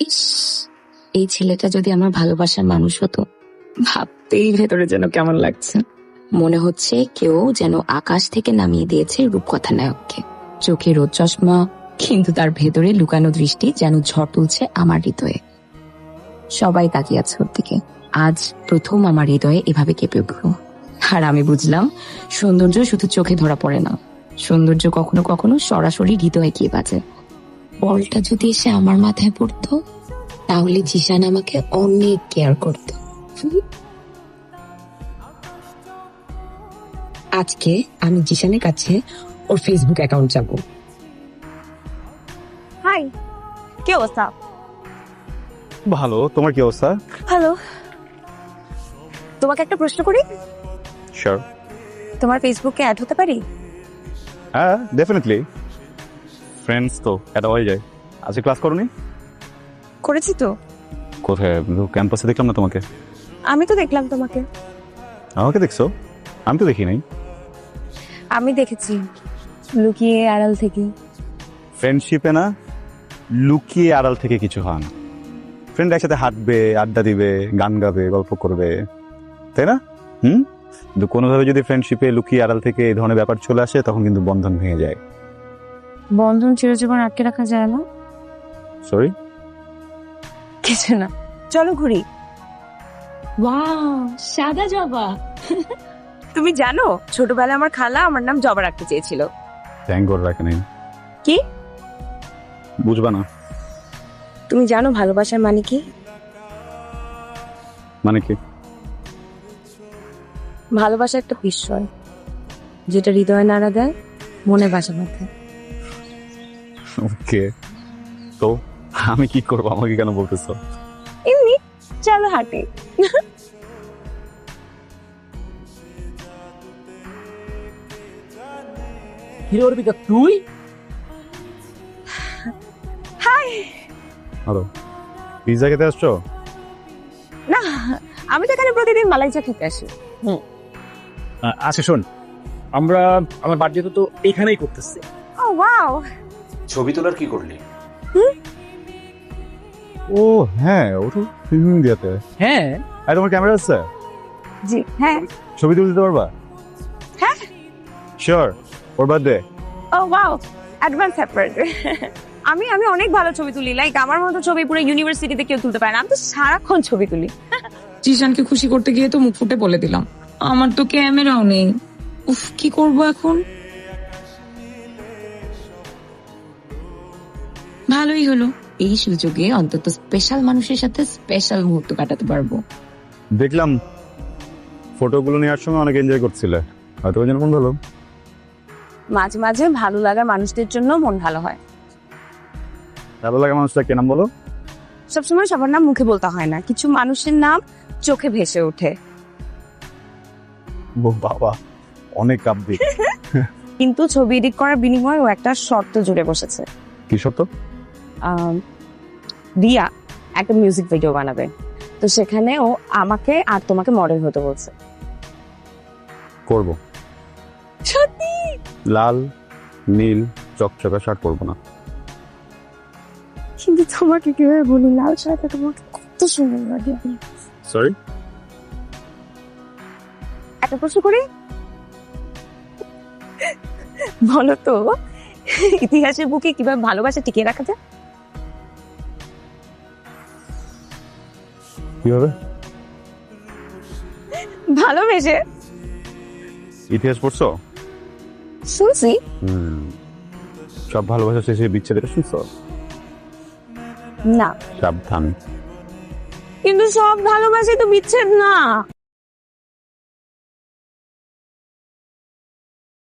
ইস, এই ছেলেটা যদি আমার ভালোবাসার মানুষ হতো, ভাবতেই ভেতরে যেন কেমন লাগছে। মনে হচ্ছে কেউ যেন আকাশ থেকে নামিয়ে দিয়েছে রূপকথা নায়ককে। চোখে রোদ চশমা, কিন্তু তার ভেতরে লুকানো দৃষ্টি যেন ঝড় তুলছে আমার হৃদয়ে। সবাই তাকিয়ে আছে ওর দিকে। আজ প্রথম আমার হৃদয়ে এভাবে কেঁপে উঠল। আর আমি বুঝলাম, সৌন্দর্য শুধু চোখে ধরা পড়ে না, সৌন্দর্য কখনো কখনো সরাসরি হৃদয়ে গিয়ে বাজে। বলটা যদি এসে আমার মাথায় পড়তো, তাহলে জিশান আমাকে অনেক কেয়ার করত। আজকে আমি জিশানের কাছে ওর ফেসবুক অ্যাকাউন্ট যাবো। হাই, কি অবস্থা? ভালো, তোমার কি অবস্থা? হ্যালো, তোমাকে একটা প্রশ্ন করি। শিওর। তোমার ফেসবুকে অ্যাড হতে পারি? হ্যাঁ, ডেফিনেটলি। ফ্রেন্ডস তো এটা হয়ে যায়। আজকে ক্লাস করোনি? করেছি তো। কোথায়? ক্যাম্পাসে দেখলাম না তোমাকে। আমি তো দেখলাম তোমাকে। আমাকে দেখছো? আমি তো দেখি নাই। আমি দেখেছি, লুকিয়ে আড়াল থেকে। ফ্রেন্ডশিপে না, লুকিয়ে আড়াল থেকে কিছু হয় না। ফ্রেন্ড একসাথে হাঁটবে, আড্ডা দিবে, গান গাবে, গল্প করবে, তাই না? কিন্তু কোনোভাবে যদি ফ্রেন্ডশিপে লুকিয়ে আড়াল থেকে এই ধরনের ব্যাপার চলে আসে, তখন কিন্তু বন্ধন ভেঙে যায়। বন্ধন চিরজীবন আটকে রাখা যায় না। সরি, কিছু না, চলো ঘুরি। ওয়াও, সাদা জবা। তুমি জানো, ছোটবেলায় আমার খালা আমার নাম জবা রাখতে চেয়েছিল। থ্যাংক গড রাখে নাই। কি? বুঝবা না। তুমি জানো ভালোবাসার মানে কি? মানে কি? ভালোবাসা একটা বিস্ময়, যেটা হৃদয়ে নাড়া দেয়, মনে বাসা বাঁধে। ওকে, তো আমি কি করবো? আমাকে কেন বলতেছো? এমনি, চলো হাঁটি। হিরো অর্পিতা, তুই? হাই। হ্যালো, পিৎজা খেতে আসছো? না, আমি তো এখানে প্রতিদিন মালাই চা খেতে আসি। আচ্ছা শোন, আমরা আমার বার্থডে তো এখানেই করতেছি। ও ওয়াও। ছবি তোলার কি করলি? ও হ্যাঁ, ওঠো ফিল্ম দিয়াতে। হ্যাঁ, আর তোমার ক্যামেরা আছে? জি হ্যাঁ। ছবি তুলে দিতে পারবা? হ্যাঁ। শিওর, ওর বার্থডে। ও ওয়াও, অ্যাডভান্স হ্যাপি বার্থডে। আমি অনেক ভালো ছবি তুলি, লাইক আমার মতো ছবি পুরো ইউনিভার্সিটিতে কেউ তুলতে পারে না। আমি তো সারাক্ষণ ছবি তুলি। জিশানকে খুশি করতে গিয়ে তো মুখ ফুটে বলে দিলাম, আমার তো ক্যামেরাও নেই। উফ, কি করবো এখন? ভালোই হলো, এই সুযোগে অন্তত স্পেশাল মানুষের সাথে স্পেশাল মুহূর্ত কাটাতে পারবো। দেখলাম ফটোগুলো নেওয়ার সময় অনেক এনজয় করছিলে, হয়তো ওই জন্য মন ভালো। মাঝে মাঝে ভালো লাগার মানুষদের জন্য মন ভালো হয়। ভালো লাগা মানুষটা কে নাম বলো? সবসময় সবার নাম মুখে বলতে হয় না, কিছু মানুষের নাম চোখে ভেসে ওঠে। ও বাবা, অনেক আবদার। কিন্তু ছবি এডিট করার বিনিময়ে ও একটা শর্ত জুড়ে বসেছে। কি সত্য? রিয়া একটা মিউজিক ভিডিও বানাবে, তো সেখানে ও আমাকে আর তোমাকে মডেল হতে বলছে। করবো। সত্যি? লাল নীল চকচকা শার্ট পরবো না। কিন্তু তোমাকে কিভাবে বলি, লাল শার্টটা তোমাকে কত সুন্দর লাগে। সরি, একটা প্রশ্ন করি, বলো তো ইতিহাসের বুকে কিভাবে ভালোবাসা টিকিয়ে রাখা যায়? কিভাবে? ভালোবেসে। ইতিহাস পড়ছো? শুনছি। সব ভালোবাসা শেষে বিচ্ছেদ, এটা শুনছো? না, সাবধান। কিন্তু সব ভালোবাসা তো বিচ্ছেদ না।